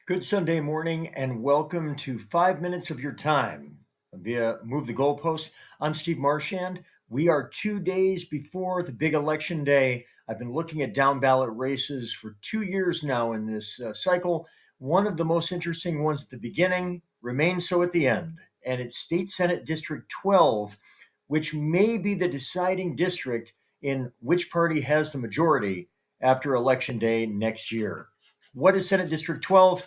Good Sunday morning and welcome to 5 minutes of your time via Move the Goalpost. I'm Steve Marchand. We are 2 days before the big election day. I've been looking at down ballot races for 2 years now in this cycle. One of the most interesting ones at the beginning remains so at the end, and it's State Senate District 12, which may be the deciding district in which party has the majority after Election Day next year. What is Senate District 12?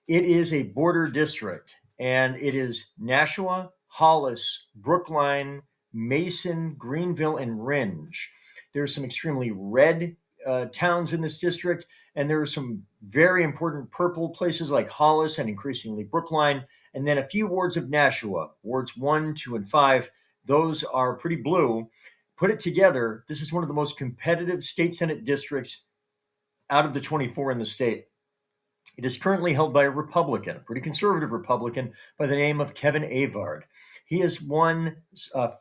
It is a border district, and it is Nashua, Hollis, Brookline, Mason, Greenville, and Rindge. There's some extremely red towns in this district, and there are some very important purple places like Hollis and increasingly Brookline, and then a few wards of Nashua, wards 1, 2, and 5. Those are pretty blue. Put it together, this is one of the most competitive state Senate districts out of the 24 in the state. It is currently held by a Republican, a pretty conservative Republican by the name of Kevin Avard. He has won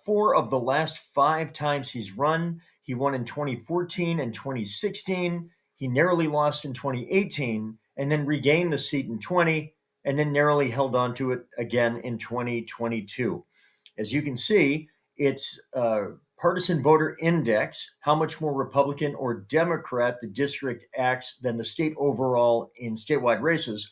4 of the last 5 times he's run. He won in 2014 and 2016. He narrowly lost in 2018 and then regained the seat in 20 and then narrowly held on to it again in 2022. As you can see, it's partisan voter index, how much more Republican or Democrat the district acts than the state overall in statewide races,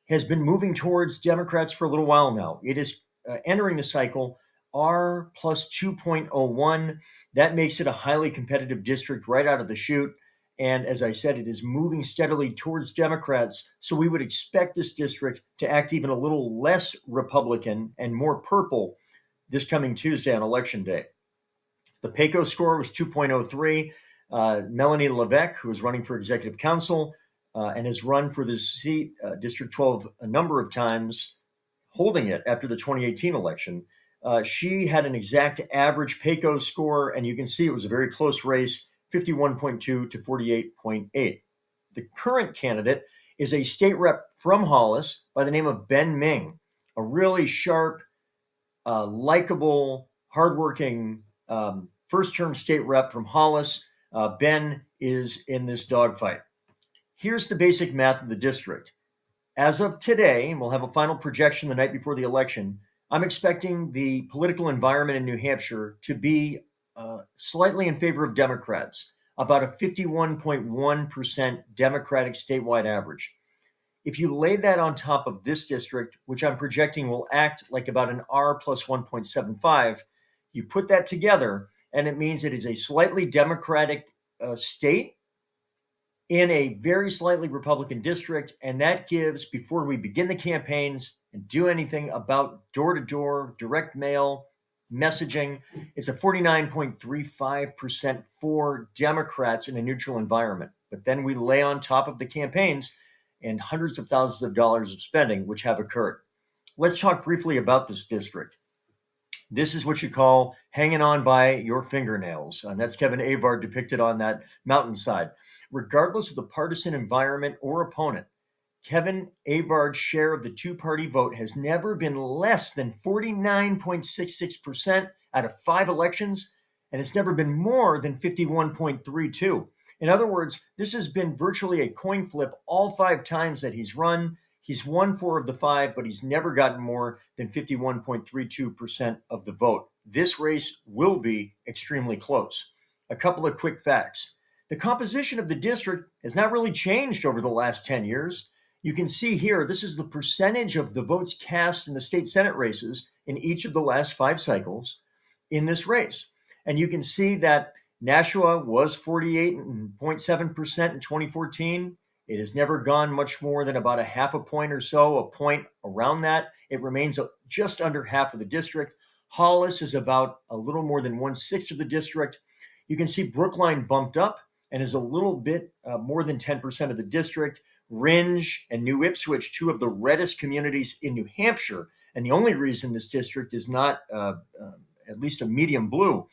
has been moving towards Democrats for a little while now. It is entering the cycle R plus 2.01. That makes it a highly competitive district right out of the chute. And as I said, it is moving steadily towards Democrats. So we would expect this district to act even a little less Republican and more purple this coming Tuesday on Election Day. The PACO score was 2.03. Melanie Levesque, who is running for executive council and has run for this seat, District 12, a number of times, holding it after the 2018 election. She had an exact average PACO score, and you can see it was a very close race, 51.2 to 48.8. The current candidate is a state rep from Hollis by the name of Ben Ming, a really sharp, likable, hardworking first-term state rep from Hollis. Ben is in this dogfight. Here's the basic math of the district. As of today, and we'll have a final projection the night before the election, I'm expecting the political environment in New Hampshire to be slightly in favor of Democrats, about a 51.1% Democratic statewide average. If you lay that on top of this district, which I'm projecting will act like about an R plus 1.75, you put that together, and it means it is a slightly Democratic state in a very slightly Republican district. And that gives, before we begin the campaigns and do anything about door-to-door, direct mail, messaging, it's a 49.35% for Democrats in a neutral environment. But then we lay on top of the campaigns and hundreds of thousands of dollars of spending, which have occurred. Let's talk briefly about this district. This is what you call hanging on by your fingernails. And that's Kevin Avard depicted on that mountainside. Regardless of the partisan environment or opponent, Kevin Avard's share of the two-party vote has never been less than 49.66% out of 5 elections, and it's never been more than 51.32. In other words, this has been virtually a coin flip all 5 times that he's run. He's won 4 of the 5, but he's never gotten more than 51.32% of the vote. This race will be extremely close. A couple of quick facts. The composition of the district has not really changed over the last 10 years. You can see here, this is the percentage of the votes cast in the state Senate races in each of the last 5 cycles in this race. And you can see that Nashua was 48.7% in 2014. It has never gone much more than about a half a point or so, a point around that. It remains just under half of the district. Hollis is about a little more than 1/6 of the district. You can see Brookline bumped up and is a little bit more than 10% of the district. Rindge and New Ipswich, 2 of the reddest communities in New Hampshire, and the only reason this district is not at least a medium blue,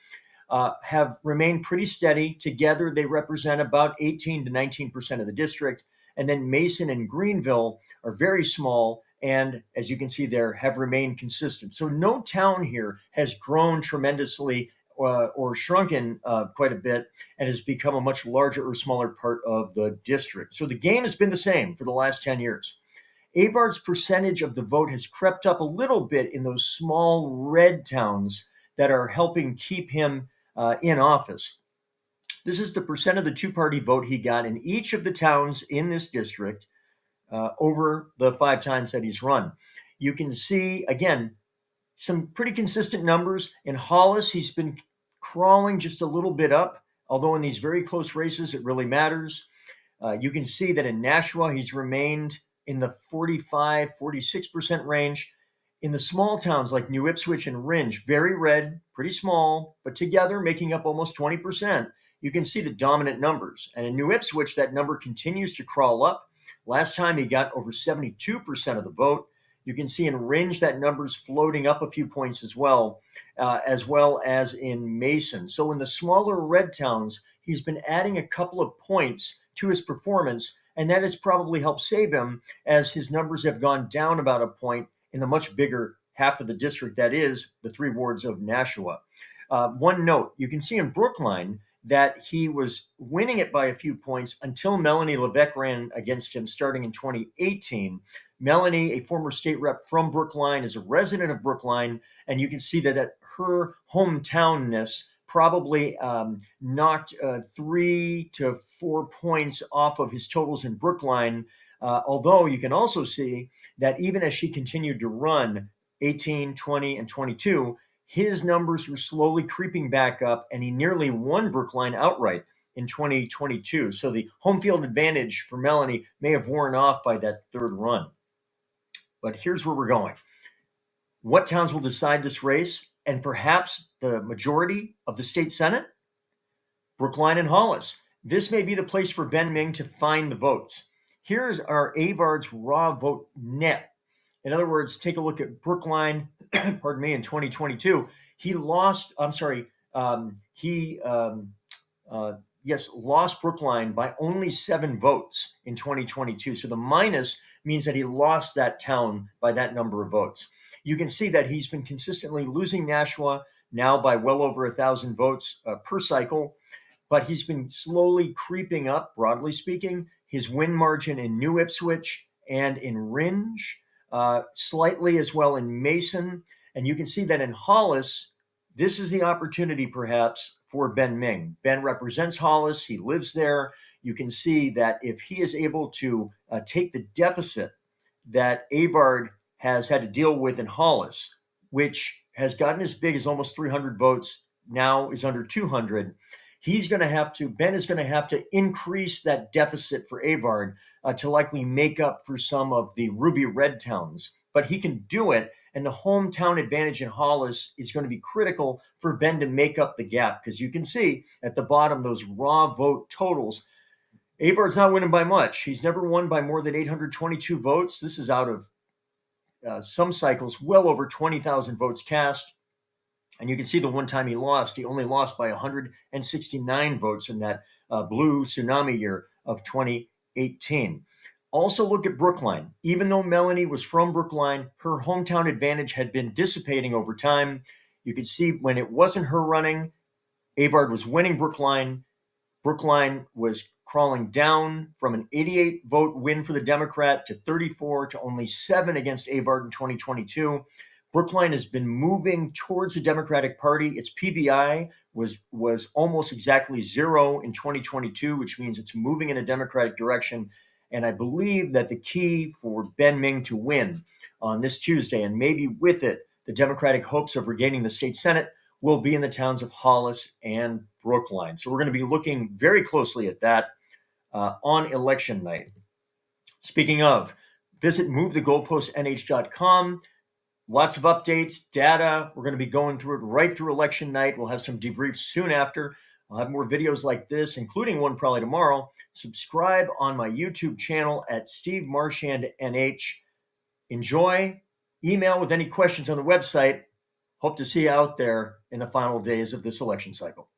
have remained pretty steady. Together, they represent about 18 to 19% of the district. And then Mason and Greenville are very small, and as you can see there, have remained consistent. So no town here has grown tremendously or shrunken quite a bit and has become a much larger or smaller part of the district. So the game has been the same for the last 10 years. Avard's percentage of the vote has crept up a little bit in those small red towns that are helping keep him in office. This is the percent of the two-party vote he got in each of the towns in this district over the 5 times that he's run. You can see, again, some pretty consistent numbers. In Hollis, he's been crawling just a little bit up, although in these very close races, it really matters. You can see that in Nashua, he's remained in the 45, 46% range. In the small towns like New Ipswich and Rindge, very red, pretty small, but together making up almost 20%, you can see the dominant numbers. And in New Ipswich, that number continues to crawl up. Last time he got over 72% of the vote. You can see in Rindge that number's floating up a few points as well as in Mason. So in the smaller red towns, he's been adding a couple of points to his performance, and that has probably helped save him as his numbers have gone down about a point in the much bigger half of the district that is the 3 wards of Nashua. One note, you can see in Brookline that he was winning it by a few points until Melanie Levesque ran against him starting in 2018. Melanie, a former state rep from Brookline, is a resident of Brookline, and you can see that her hometownness probably knocked 3 to 4 points off of his totals in Brookline, although you can also see that even as she continued to run 18, 20, and 22, his numbers were slowly creeping back up, and he nearly won Brookline outright in 2022. So the home field advantage for Melanie may have worn off by that third run. But here's where we're going. What towns will decide this race and perhaps the majority of the state Senate? Brookline and Hollis. This may be the place for Ben Ming to find the votes. Here's our Avard's raw vote net. In other words, take a look at Brookline, in 2022. He lost, lost Brookline by only 7 votes in 2022. So the minus means that he lost that town by that number of votes. You can see that he's been consistently losing Nashua now by well over 1,000 votes per cycle, but he's been slowly creeping up, broadly speaking, his win margin in New Ipswich and in Rindge, slightly as well in Mason. And you can see that in Hollis, this is the opportunity perhaps for Ben Ming. Ben represents Hollis. He lives there. You can see that if he is able to take the deficit that Avard has had to deal with in Hollis, which has gotten as big as almost 300 votes, now is under 200, Ben is going to have to increase that deficit for Avard to likely make up for some of the ruby red towns. But he can do it, and the hometown advantage in Hollis is going to be critical for Ben to make up the gap, because you can see at the bottom those raw vote totals. Avard's not winning by much. He's never won by more than 822 votes. This is out of some cycles, well over 20,000 votes cast. And you can see the one time he only lost by 169 votes in that blue tsunami year of 2018. Also look at Brookline. Even though Melanie was from Brookline, her hometown advantage had been dissipating over time. You could see when it wasn't her running, Avard was winning Brookline. Brookline was crawling down from an 88 vote win for the Democrat to 34 to only 7 against Avard in 2022. Brookline has been moving towards the Democratic Party. Its PVI was almost exactly 0 in 2022, which means it's moving in a Democratic direction. And I believe that the key for Ben Ming to win on this Tuesday, and maybe with it, the Democratic hopes of regaining the state Senate, will be in the towns of Hollis and Brookline. So we're going to be looking very closely at that on election night. Speaking of, visit movethegoalpostnh.com. Lots of updates, data. We're going to be going through it right through election night. We'll have some debriefs soon after. I'll have more videos like this, including one probably tomorrow. Subscribe on my YouTube channel at Steve Marchand NH. Enjoy. Email with any questions on the website. Hope to see you out there in the final days of this election cycle.